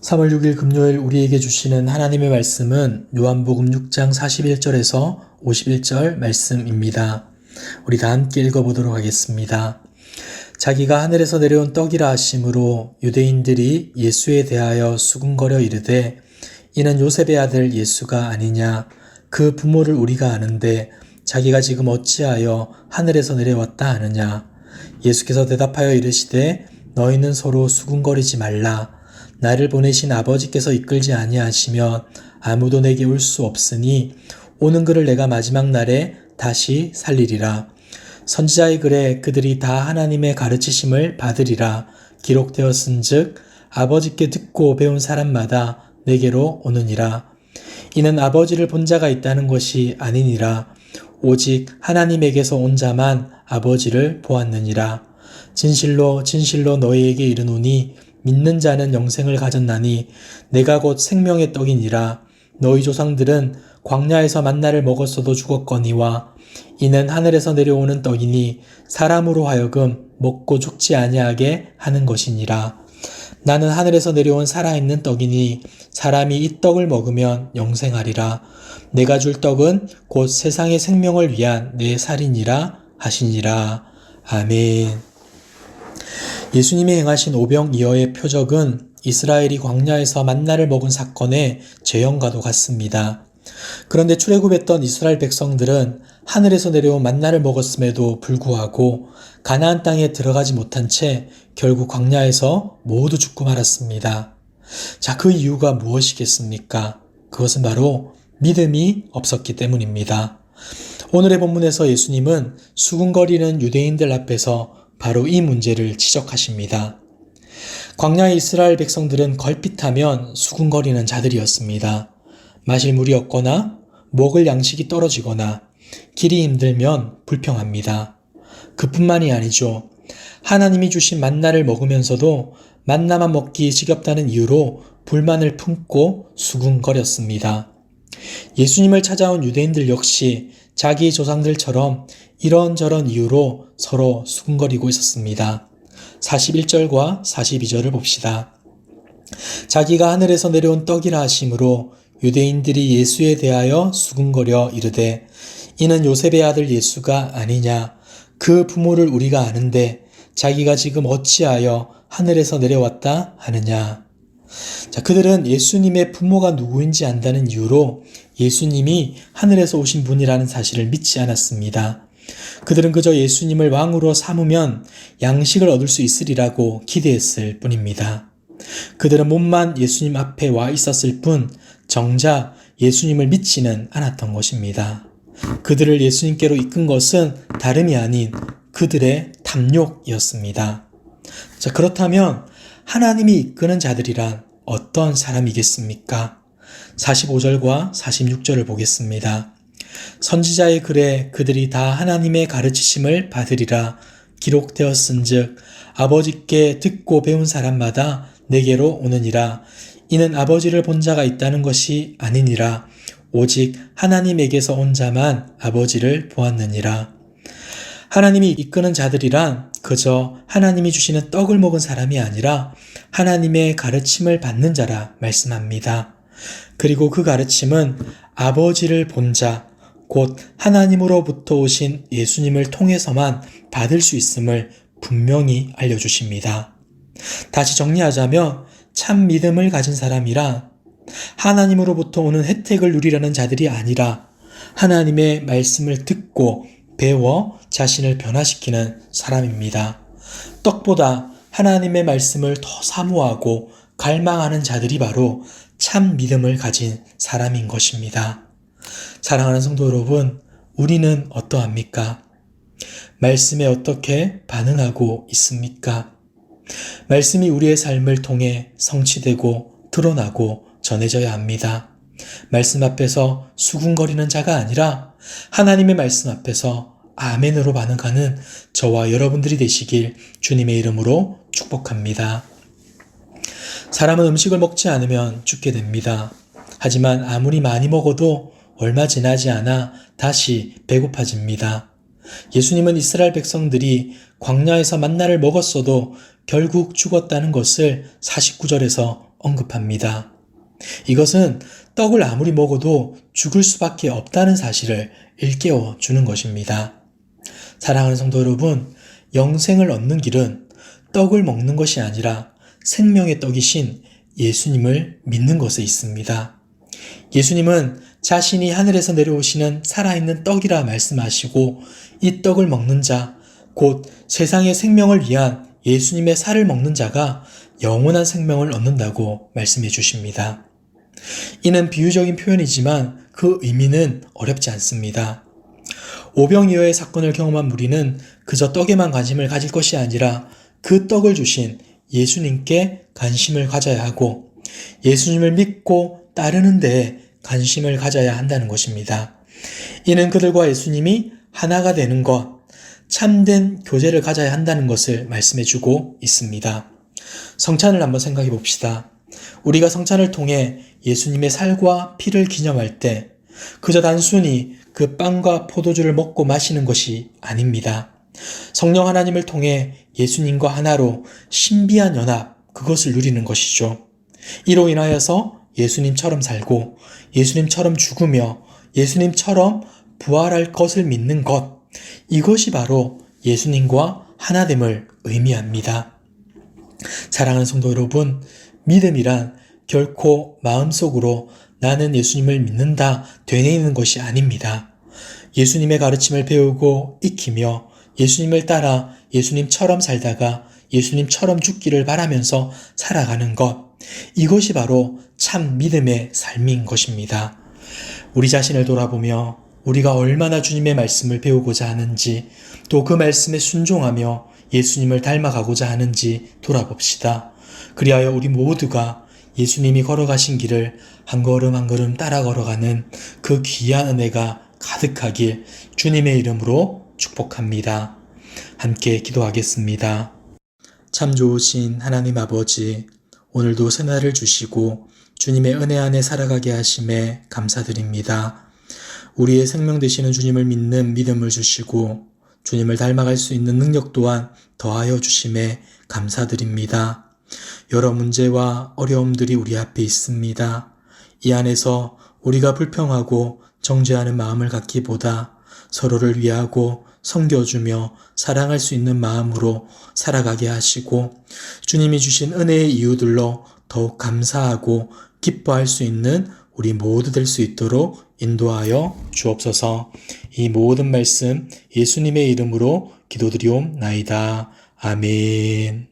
3월 6일 금요일 우리에게 주시는 하나님의 말씀은 요한복음 6장 41절에서 51절 말씀입니다. 우리 다 함께 읽어보도록 하겠습니다. 자기가 하늘에서 내려온 떡이라 하심으로 유대인들이 예수에 대하여 수군거려 이르되 이는 요셉의 아들 예수가 아니냐. 그 부모를 우리가 아는데 자기가 지금 어찌하여 하늘에서 내려왔다 하느냐. 예수께서 대답하여 이르시되 너희는 서로 수군거리지 말라. 나를 보내신 아버지께서 이끌지 아니하시면 아무도 내게 올 수 없으니 오는 그를 내가 마지막 날에 다시 살리리라. 선지자의 글에 그들이 다 하나님의 가르치심을 받으리라 기록되었은즉 아버지께 듣고 배운 사람마다 내게로 오느니라. 이는 아버지를 본 자가 있다는 것이 아니니라. 오직 하나님에게서 온 자만 아버지를 보았느니라. 진실로 진실로 너희에게 이르노니 믿는 자는 영생을 가졌나니 내가 곧 생명의 떡이니라. 너희 조상들은 광야에서 만나를 먹었어도 죽었거니와 이는 하늘에서 내려오는 떡이니 사람으로 하여금 먹고 죽지 아니하게 하는 것이니라. 나는 하늘에서 내려온 살아있는 떡이니 사람이 이 떡을 먹으면 영생하리라. 내가 줄 떡은 곧 세상의 생명을 위한 내 살이니라 하시니라. 아멘. 예수님이 행하신 오병이어의 표적은 이스라엘이 광야에서 만나를 먹은 사건의 재현과도 같습니다. 그런데 출애굽했던 이스라엘 백성들은 하늘에서 내려온 만나를 먹었음에도 불구하고 가나안 땅에 들어가지 못한 채 결국 광야에서 모두 죽고 말았습니다. 자, 그 이유가 무엇이겠습니까? 그것은 바로 믿음이 없었기 때문입니다. 오늘의 본문에서 예수님은 수군거리는 유대인들 앞에서 바로 이 문제를 지적하십니다. 광야의 이스라엘 백성들은 걸핏하면 수군거리는 자들이었습니다. 마실 물이 없거나 먹을 양식이 떨어지거나 길이 힘들면 불평합니다. 그뿐만이 아니죠. 하나님이 주신 만나를 먹으면서도 만나만 먹기 지겹다는 이유로 불만을 품고 수군거렸습니다. 예수님을 찾아온 유대인들 역시 자기 조상들처럼 이런저런 이유로 서로 수군거리고 있었습니다. 41절과 42절을 봅시다. 자기가 하늘에서 내려온 떡이라 하심으로 유대인들이 예수에 대하여 수군거려 이르되 이는 요셉의 아들 예수가 아니냐. 그 부모를 우리가 아는데 자기가 지금 어찌하여 하늘에서 내려왔다 하느냐. 자, 그들은 예수님의 부모가 누구인지 안다는 이유로 예수님이 하늘에서 오신 분이라는 사실을 믿지 않았습니다. 그들은 그저 예수님을 왕으로 삼으면 양식을 얻을 수 있으리라고 기대했을 뿐입니다. 그들은 몸만 예수님 앞에 와 있었을 뿐 정작 예수님을 믿지는 않았던 것입니다. 그들을 예수님께로 이끈 것은 다름이 아닌 그들의 탐욕이었습니다. 자, 그렇다면 하나님이 이끄는 자들이란 어떤 사람이겠습니까? 45절과 46절을 보겠습니다. 선지자의 글에 그들이 다 하나님의 가르치심을 받으리라 기록되었은즉 아버지께 듣고 배운 사람마다 내게로 오느니라. 이는 아버지를 본 자가 있다는 것이 아니니라. 오직 하나님에게서 온 자만 아버지를 보았느니라. 하나님이 이끄는 자들이란 그저 하나님이 주시는 떡을 먹은 사람이 아니라 하나님의 가르침을 받는 자라 말씀합니다. 그리고 그 가르침은 아버지를 본 자, 곧 하나님으로부터 오신 예수님을 통해서만 받을 수 있음을 분명히 알려주십니다. 다시 정리하자면 참 믿음을 가진 사람이라 하나님으로부터 오는 혜택을 누리려는 자들이 아니라 하나님의 말씀을 듣고 배워 자신을 변화시키는 사람입니다. 떡보다 하나님의 말씀을 더 사모하고 갈망하는 자들이 바로 참 믿음을 가진 사람인 것입니다. 사랑하는 성도 여러분, 우리는 어떠합니까? 말씀에 어떻게 반응하고 있습니까? 말씀이 우리의 삶을 통해 성취되고 드러나고 전해져야 합니다. 말씀 앞에서 수군거리는 자가 아니라 하나님의 말씀 앞에서 아멘으로 반응하는 저와 여러분들이 되시길 주님의 이름으로 축복합니다. 사람은 음식을 먹지 않으면 죽게 됩니다. 하지만 아무리 많이 먹어도 얼마 지나지 않아 다시 배고파집니다. 예수님은 이스라엘 백성들이 광야에서 만나를 먹었어도 결국 죽었다는 것을 49절에서 언급합니다. 이것은 떡을 아무리 먹어도 죽을 수밖에 없다는 사실을 일깨워 주는 것입니다. 사랑하는 성도 여러분, 영생을 얻는 길은 떡을 먹는 것이 아니라 생명의 떡이신 예수님을 믿는 것에 있습니다. 예수님은 자신이 하늘에서 내려오시는 살아있는 떡이라 말씀하시고 이 떡을 먹는 자, 곧 세상의 생명을 위한 예수님의 살을 먹는 자가 영원한 생명을 얻는다고 말씀해 주십니다. 이는 비유적인 표현이지만 그 의미는 어렵지 않습니다. 오병이어의 사건을 경험한 무리는 그저 떡에만 관심을 가질 것이 아니라 그 떡을 주신 예수님께 관심을 가져야 하고 예수님을 믿고 따르는 데에 관심을 가져야 한다는 것입니다. 이는 그들과 예수님이 하나가 되는 것, 참된 교제를 가져야 한다는 것을 말씀해주고 있습니다. 성찬을 한번 생각해 봅시다. 우리가 성찬을 통해 예수님의 살과 피를 기념할 때 그저 단순히 그 빵과 포도주를 먹고 마시는 것이 아닙니다. 성령 하나님을 통해 예수님과 하나로 신비한 연합, 그것을 누리는 것이죠. 이로 인하여서 예수님처럼 살고 예수님처럼 죽으며 예수님처럼 부활할 것을 믿는 것, 이것이 바로 예수님과 하나됨을 의미합니다. 사랑하는 성도 여러분, 믿음이란 결코 마음속으로 나는 예수님을 믿는다 되뇌이는 것이 아닙니다. 예수님의 가르침을 배우고 익히며 예수님을 따라 예수님처럼 살다가 예수님처럼 죽기를 바라면서 살아가는 것, 이것이 바로 참 믿음의 삶인 것입니다. 우리 자신을 돌아보며 우리가 얼마나 주님의 말씀을 배우고자 하는지, 또 그 말씀에 순종하며 예수님을 닮아가고자 하는지 돌아봅시다. 그리하여 우리 모두가 예수님이 걸어가신 길을 한 걸음 한 걸음 따라 걸어가는 그 귀한 은혜가 가득하길 주님의 이름으로 축복합니다. 함께 기도하겠습니다. 참 좋으신 하나님 아버지, 오늘도 새날을 주시고 주님의 은혜 안에 살아가게 하심에 감사드립니다. 우리의 생명 되시는 주님을 믿는 믿음을 주시고 주님을 닮아갈 수 있는 능력 또한 더하여 주심에 감사드립니다. 여러 문제와 어려움들이 우리 앞에 있습니다. 이 안에서 우리가 불평하고 정죄하는 마음을 갖기보다 서로를 위하고 섬겨주며 사랑할 수 있는 마음으로 살아가게 하시고 주님이 주신 은혜의 이유들로 더욱 감사하고 기뻐할 수 있는 우리 모두 될 수 있도록 인도하여 주옵소서. 이 모든 말씀 예수님의 이름으로 기도드리옵나이다. 아멘.